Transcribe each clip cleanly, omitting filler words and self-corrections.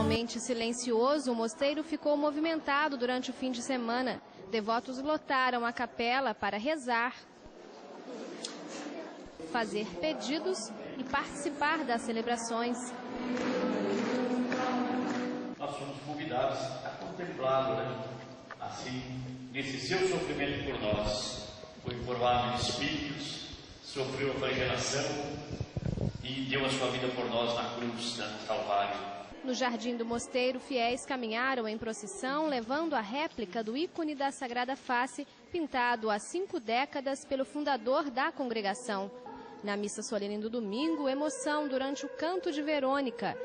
Inicialmente silencioso, o mosteiro ficou movimentado durante o fim de semana. Devotos lotaram a capela para rezar, fazer pedidos e participar das celebrações. Nós somos convidados a contemplá-lo, né? Assim, nesse seu sofrimento por nós, foi formado em espíritos, sofreu a flagelação e deu a sua vida por nós na cruz do Calvário. No jardim do mosteiro, fiéis caminharam em procissão, levando a réplica do ícone da Sagrada Face, pintado há 5 décadas pelo fundador da congregação. Na missa solene do domingo, emoção durante o canto de Verônica.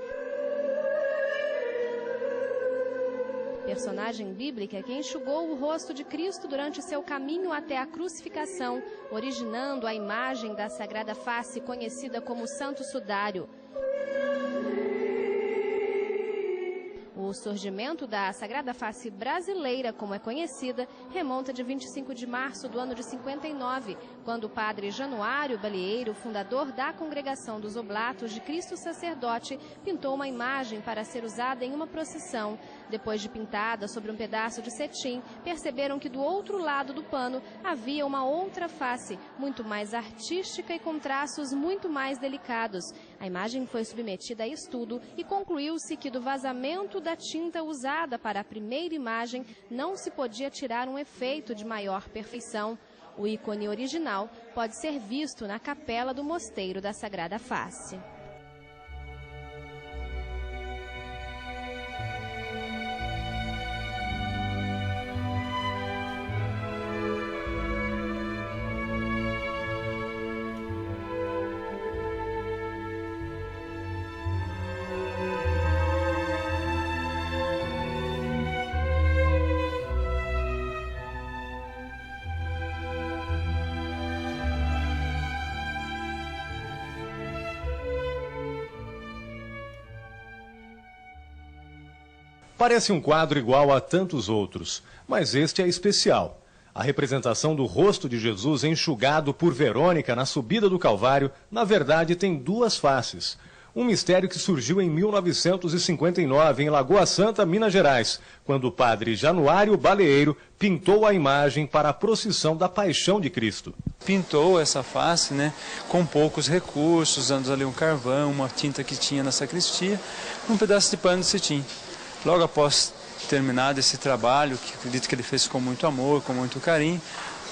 Personagem bíblica que enxugou o rosto de Cristo durante seu caminho até a crucificação, originando a imagem da Sagrada Face conhecida como Santo Sudário. O surgimento da Sagrada Face brasileira, como é conhecida, remonta de 25 de março do ano de 59, quando o padre Januário Balieiro, fundador da Congregação dos Oblatos de Cristo Sacerdote, pintou uma imagem para ser usada em uma procissão. Depois de pintada sobre um pedaço de cetim, perceberam que do outro lado do pano havia uma outra face, muito mais artística e com traços muito mais delicados. A imagem foi submetida a estudo e concluiu-se que do vazamento da tinta usada para a primeira imagem não se podia tirar um efeito de maior perfeição. O ícone original pode ser visto na capela do Mosteiro da Sagrada Face. Parece um quadro igual a tantos outros, mas este é especial. A representação do rosto de Jesus enxugado por Verônica na subida do Calvário, na verdade, tem 2 faces. Um mistério que surgiu em 1959, em Lagoa Santa, Minas Gerais, quando o padre Januário Balieiro pintou a imagem para a procissão da Paixão de Cristo. Pintou essa face, né, com poucos recursos, usando ali um carvão, uma tinta que tinha na sacristia, um pedaço de pano de cetim. Logo após terminado esse trabalho, que acredito que ele fez com muito amor, com muito carinho,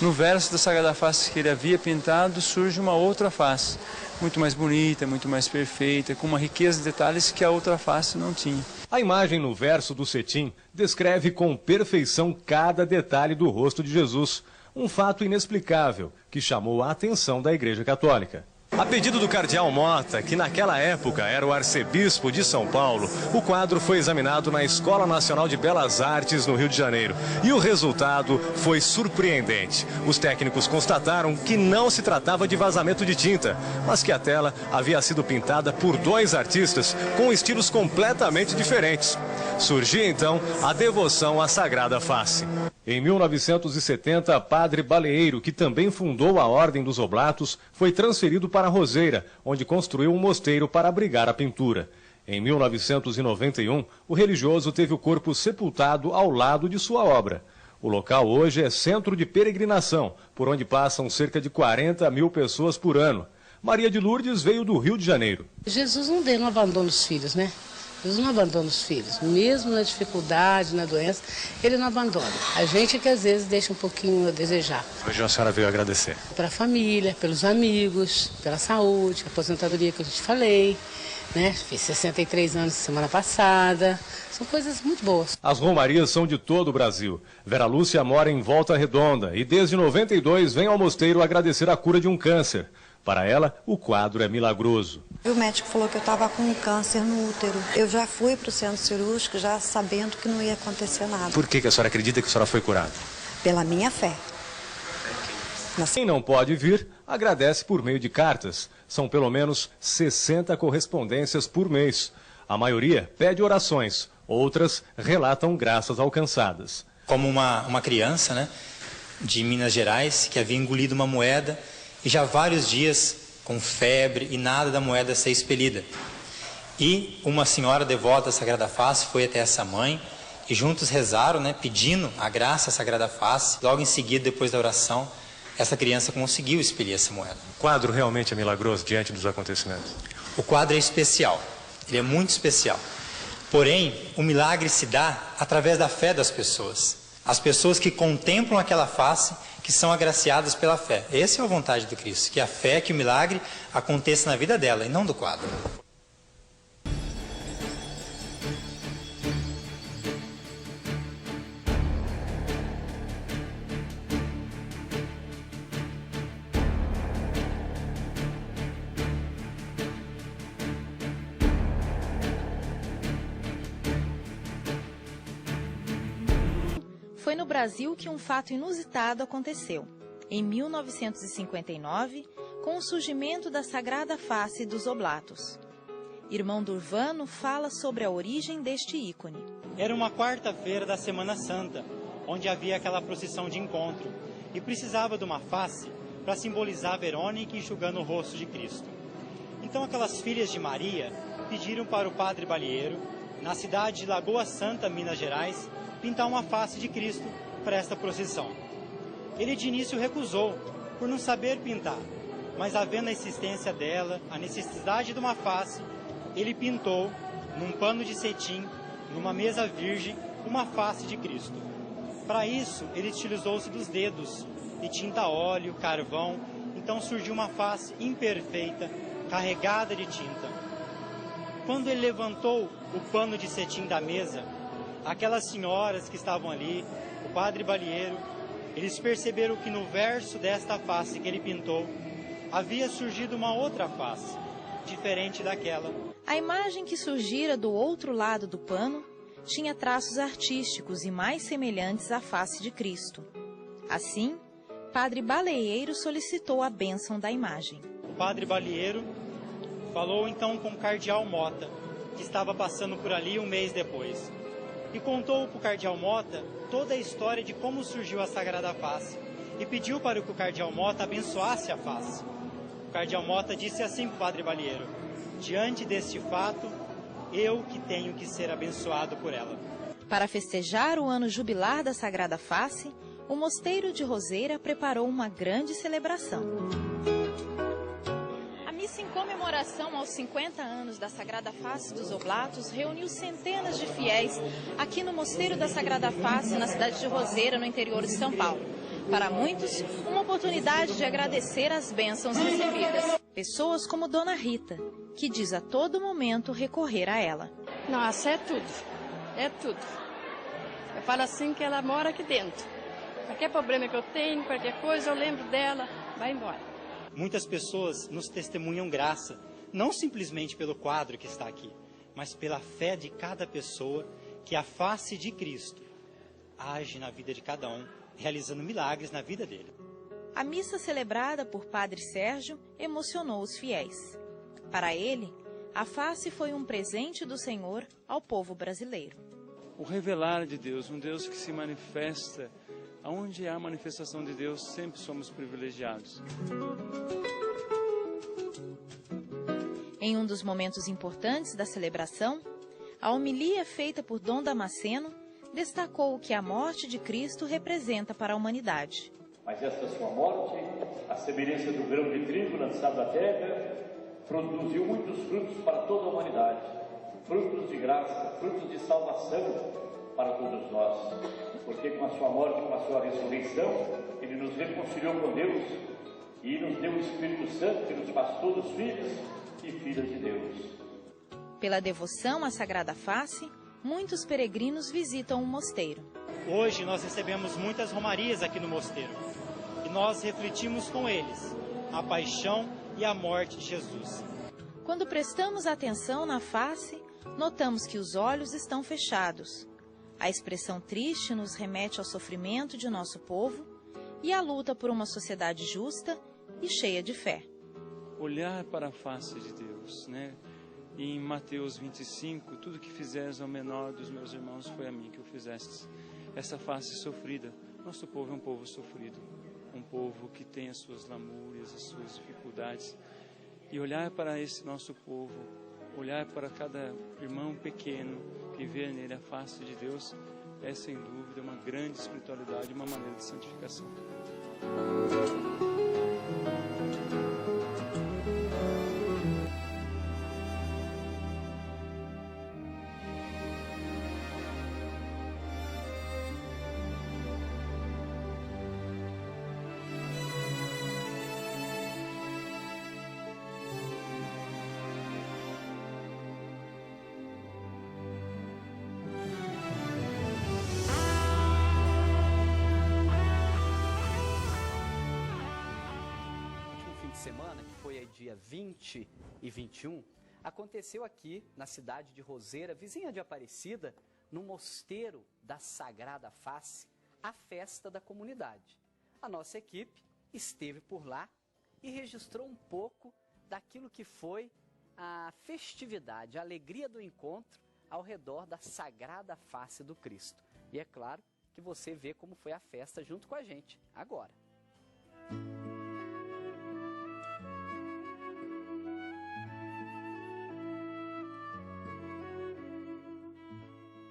no verso da Sagrada Face que ele havia pintado surge uma outra face, muito mais bonita, muito mais perfeita, com uma riqueza de detalhes que a outra face não tinha. A imagem no verso do cetim descreve com perfeição cada detalhe do rosto de Jesus, um fato inexplicável que chamou a atenção da Igreja Católica. A pedido do cardeal Mota, que naquela época era o arcebispo de São Paulo, o quadro foi examinado na Escola Nacional de Belas Artes, no Rio de Janeiro. E o resultado foi surpreendente. Os técnicos constataram que não se tratava de vazamento de tinta, mas que a tela havia sido pintada por 2 artistas com estilos completamente diferentes. Surgia então a devoção à Sagrada Face. Em 1970, padre Balieiro, que também fundou a Ordem dos Oblatos, foi transferido para Roseira, onde construiu um mosteiro para abrigar a pintura. Em 1991, o religioso teve o corpo sepultado ao lado de sua obra. O local hoje é centro de peregrinação, por onde passam cerca de 40 mil pessoas por ano. Maria de Lourdes veio do Rio de Janeiro. Jesus não abandona os filhos, né? Jesus não abandona os filhos, mesmo na dificuldade, na doença, ele não abandona. A gente que às vezes deixa um pouquinho a desejar. Hoje a senhora veio agradecer. Para a família, pelos amigos, pela saúde, a aposentadoria que eu te falei, né? Fiz 63 anos semana passada, são coisas muito boas. As romarias são de todo o Brasil. Vera Lúcia mora em Volta Redonda e desde 92 vem ao mosteiro agradecer a cura de um câncer. Para ela, o quadro é milagroso. O médico falou que eu estava com um câncer no útero. Eu já fui para o centro cirúrgico, já sabendo que não ia acontecer nada. Por que a senhora acredita que a senhora foi curada? Pela minha fé. Quem não pode vir, agradece por meio de cartas. São pelo menos 60 correspondências por mês. A maioria pede orações, outras relatam graças alcançadas. Como uma criança, né, de Minas Gerais, que havia engolido uma moeda e já há vários dias com febre e nada da moeda ser expelida. E uma senhora devota à Sagrada Face foi até essa mãe e juntos rezaram, né, pedindo a graça à Sagrada Face. Logo em seguida, depois da oração, essa criança conseguiu expelir essa moeda. O quadro realmente é milagroso diante dos acontecimentos? O quadro é especial, ele é muito especial. Porém, o milagre se dá através da fé das pessoas. As pessoas que contemplam aquela face, que são agraciadas pela fé. Essa é a vontade do Cristo, que a fé, que o milagre aconteça na vida dela e não do quadro. Foi no Brasil que um fato inusitado aconteceu, em 1959, com o surgimento da Sagrada Face dos Oblatos. Irmão Durvano fala sobre a origem deste ícone. Era uma quarta-feira da Semana Santa, onde havia aquela procissão de encontro, e precisava de uma face para simbolizar Verônica enxugando o rosto de Cristo. Então aquelas filhas de Maria pediram para o padre Balieiro, na cidade de Lagoa Santa, Minas Gerais, pintar uma face de Cristo para esta procissão. Ele de início recusou, por não saber pintar, mas havendo a existência dela, a necessidade de uma face, ele pintou, num pano de cetim, numa mesa virgem, uma face de Cristo. Para isso, ele utilizou-se dos dedos, e tinta a óleo, carvão, então surgiu uma face imperfeita, carregada de tinta. Quando ele levantou o pano de cetim da mesa, aquelas senhoras que estavam ali, o padre Balieiro, eles perceberam que no verso desta face que ele pintou, havia surgido uma outra face, diferente daquela. A imagem que surgira do outro lado do pano tinha traços artísticos e mais semelhantes à face de Cristo. Assim, padre Balieiro solicitou a bênção da imagem. O padre Balieiro falou então com o cardeal Mota, que estava passando por ali um mês depois, e contou para o cardeal Mota toda a história de como surgiu a Sagrada Face, e pediu para que o cardeal Mota abençoasse a face. O cardeal Mota disse assim para o padre Balieiro: diante deste fato, eu que tenho que ser abençoado por ela. Para festejar o ano jubilar da Sagrada Face, o Mosteiro de Roseira preparou uma grande celebração. A missa em comemoração aos 50 anos da Sagrada Face dos Oblatos reuniu centenas de fiéis aqui no Mosteiro da Sagrada Face, na cidade de Roseira, no interior de São Paulo. Para muitos, uma oportunidade de agradecer as bênçãos recebidas. Pessoas como Dona Rita, que diz a todo momento recorrer a ela. Nossa, é tudo. É tudo. Eu falo assim que ela mora aqui dentro. Qualquer problema que eu tenho, qualquer coisa, eu lembro dela, vai embora. Muitas pessoas nos testemunham graça, não simplesmente pelo quadro que está aqui, mas pela fé de cada pessoa que a face de Cristo age na vida de cada um, realizando milagres na vida dele. A missa celebrada por Padre Sérgio emocionou os fiéis. Para ele, a face foi um presente do Senhor ao povo brasileiro. O revelar de Deus, um Deus que se manifesta, onde há manifestação de Deus, sempre somos privilegiados. Em um dos momentos importantes da celebração, a homilia feita por Dom Damasceno destacou o que a morte de Cristo representa para a humanidade. Mas esta sua morte, a semelhança do grão de trigo lançado à terra, produziu muitos frutos para toda a humanidade, frutos de graça, frutos de salvação para todos nós, porque com a sua morte, com a sua ressurreição, ele nos reconciliou com Deus e nos deu o Espírito Santo que nos faz todos filhos e filhas de Deus. Pela devoção à Sagrada Face, muitos peregrinos visitam o mosteiro. Hoje nós recebemos muitas romarias aqui no mosteiro e nós refletimos com eles a paixão e a morte de Jesus. Quando prestamos atenção na face, notamos que os olhos estão fechados. A expressão triste nos remete ao sofrimento de nosso povo e à luta por uma sociedade justa e cheia de fé. Olhar para a face de Deus, né? E em Mateus 25, tudo que fizeres ao menor dos meus irmãos foi a mim que o fizestes. Essa face sofrida, nosso povo é um povo sofrido, um povo que tem as suas lamúrias, as suas dificuldades. E olhar para esse nosso povo olhar para cada irmão pequeno e ver nele a face de Deus é, sem dúvida, uma grande espiritualidade, uma maneira de santificação. Semana, que foi dia 20 e 21, aconteceu aqui na cidade de Roseira, vizinha de Aparecida, no Mosteiro da Sagrada Face, a festa da comunidade. A nossa equipe esteve por lá e registrou um pouco daquilo que foi a festividade, a alegria do encontro ao redor da Sagrada Face do Cristo. E é claro que você vê como foi a festa junto com a gente agora.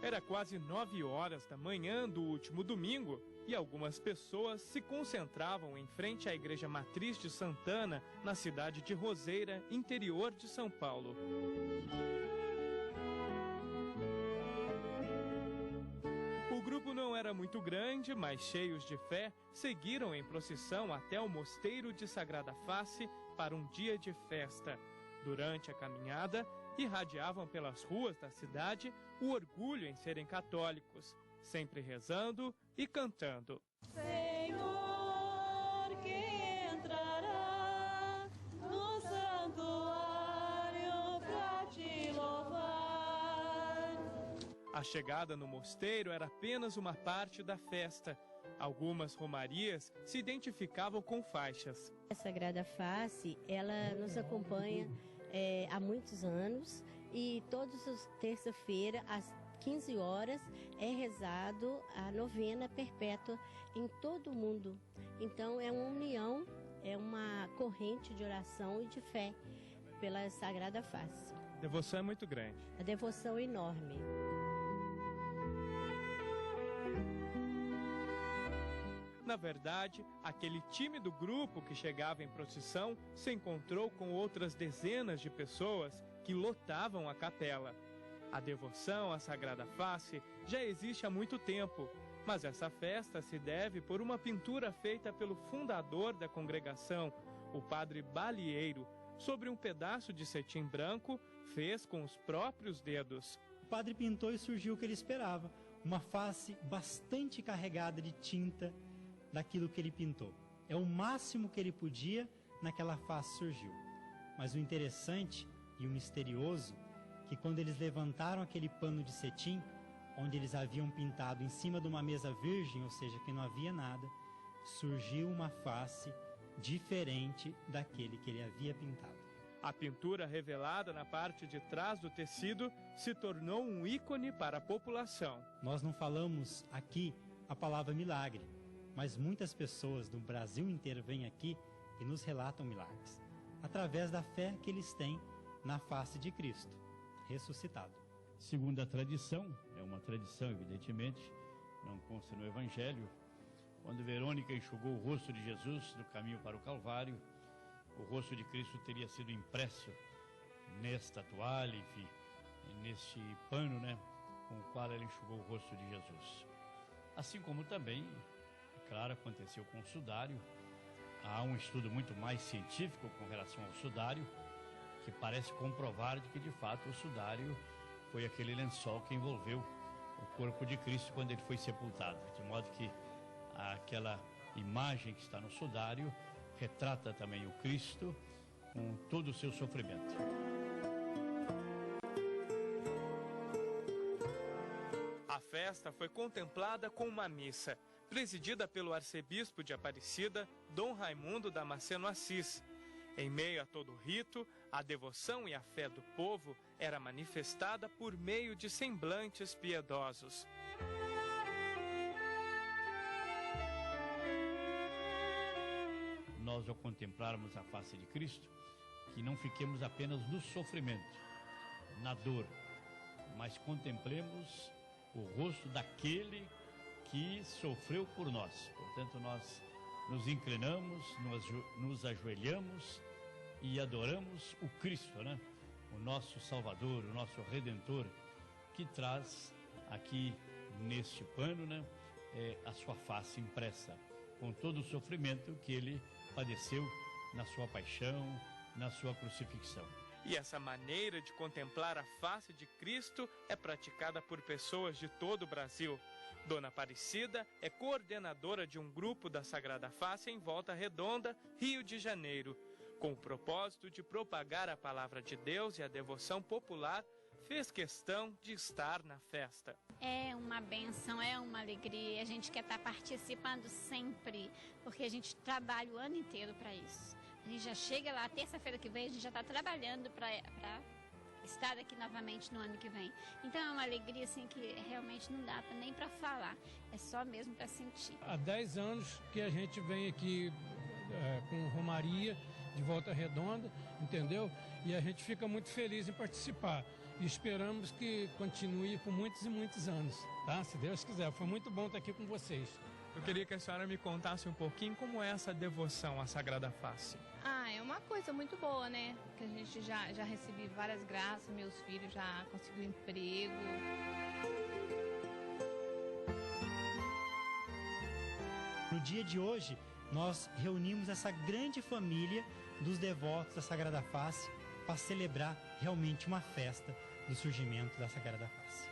Era quase 9 horas da manhã do último domingo e algumas pessoas se concentravam em frente à Igreja Matriz de Santana, na cidade de Roseira, interior de São Paulo. O grupo não era muito grande, mas cheios de fé, seguiram em procissão até o Mosteiro de Sagrada Face para um dia de festa. Durante a caminhada, irradiavam pelas ruas da cidade o orgulho em serem católicos, sempre rezando e cantando. Senhor, quem entrará no santuário pra te louvar? A chegada no mosteiro era apenas uma parte da festa. Algumas romarias se identificavam com faixas. A Sagrada Face, ela nos acompanha há muitos anos e todas as terça-feira, às 15 horas, é rezado a novena perpétua em todo o mundo. Então é uma união, é uma corrente de oração e de fé pela Sagrada Face. A devoção é muito grande. A devoção é enorme. Na verdade, aquele tímido grupo que chegava em procissão se encontrou com outras dezenas de pessoas que lotavam a capela. A devoção à Sagrada Face já existe há muito tempo, mas essa festa se deve por uma pintura feita pelo fundador da congregação, o padre Balieiro, sobre um pedaço de cetim branco, fez com os próprios dedos. O padre pintou e surgiu o que ele esperava, uma face bastante carregada de tinta daquilo que ele pintou. É o máximo que ele podia, naquela face surgiu. Mas o interessante e o misterioso, que quando eles levantaram aquele pano de cetim, onde eles haviam pintado em cima de uma mesa virgem, ou seja, que não havia nada, surgiu uma face diferente daquele que ele havia pintado. A pintura revelada na parte de trás do tecido se tornou um ícone para a população. Nós não falamos aqui a palavra milagre, mas muitas pessoas do Brasil inteiro vêm aqui e nos relatam milagres, através da fé que eles têm na face de Cristo, ressuscitado. Segundo a tradição, é uma tradição evidentemente, não consta no Evangelho, quando Verônica enxugou o rosto de Jesus no caminho para o Calvário, o rosto de Cristo teria sido impresso nesta toalha, enfim, neste pano, com o qual ela enxugou o rosto de Jesus. Assim como também, claro, aconteceu com o sudário. Há um estudo muito mais científico com relação ao sudário, que parece comprovar de que, de fato, o sudário foi aquele lençol que envolveu o corpo de Cristo quando ele foi sepultado. De modo que aquela imagem que está no sudário retrata também o Cristo com todo o seu sofrimento. A festa foi contemplada com uma missa, presidida pelo arcebispo de Aparecida, Dom Raimundo Damasceno Assis. Em meio a todo o rito, a devoção e a fé do povo era manifestada por meio de semblantes piedosos. Nós, ao contemplarmos a face de Cristo, que não fiquemos apenas no sofrimento, na dor, mas contemplemos o rosto daquele que sofreu por nós. Portanto, nós nos inclinamos, nos ajoelhamos e adoramos o Cristo, né? O nosso Salvador, o nosso Redentor, que traz aqui neste pano, né, a sua face impressa, com todo o sofrimento que ele padeceu na sua paixão, na sua crucifixão. E essa maneira de contemplar a face de Cristo é praticada por pessoas de todo o Brasil. Dona Aparecida é coordenadora de um grupo da Sagrada Face em Volta Redonda, Rio de Janeiro. Com o propósito de propagar a palavra de Deus e a devoção popular, fez questão de estar na festa. É uma benção, é uma alegria, a gente quer estar participando sempre, porque a gente trabalha o ano inteiro para isso. A gente já chega lá, terça-feira que vem, a gente já está trabalhando para estar aqui novamente no ano que vem. Então é uma alegria assim que realmente não dá nem para falar, é só mesmo para sentir. Há 10 anos que a gente vem aqui com Romaria de Volta Redonda, entendeu? E a gente fica muito feliz em participar. E esperamos que continue por muitos e muitos anos, tá? Se Deus quiser. Foi muito bom estar aqui com vocês. Eu queria que a senhora me contasse um pouquinho como é essa devoção à Sagrada Face. É uma coisa muito boa, né? Que a gente já recebi várias graças, meus filhos já conseguiram emprego. No dia de hoje, nós reunimos essa grande família dos devotos da Sagrada Face para celebrar realmente uma festa do surgimento da Sagrada Face.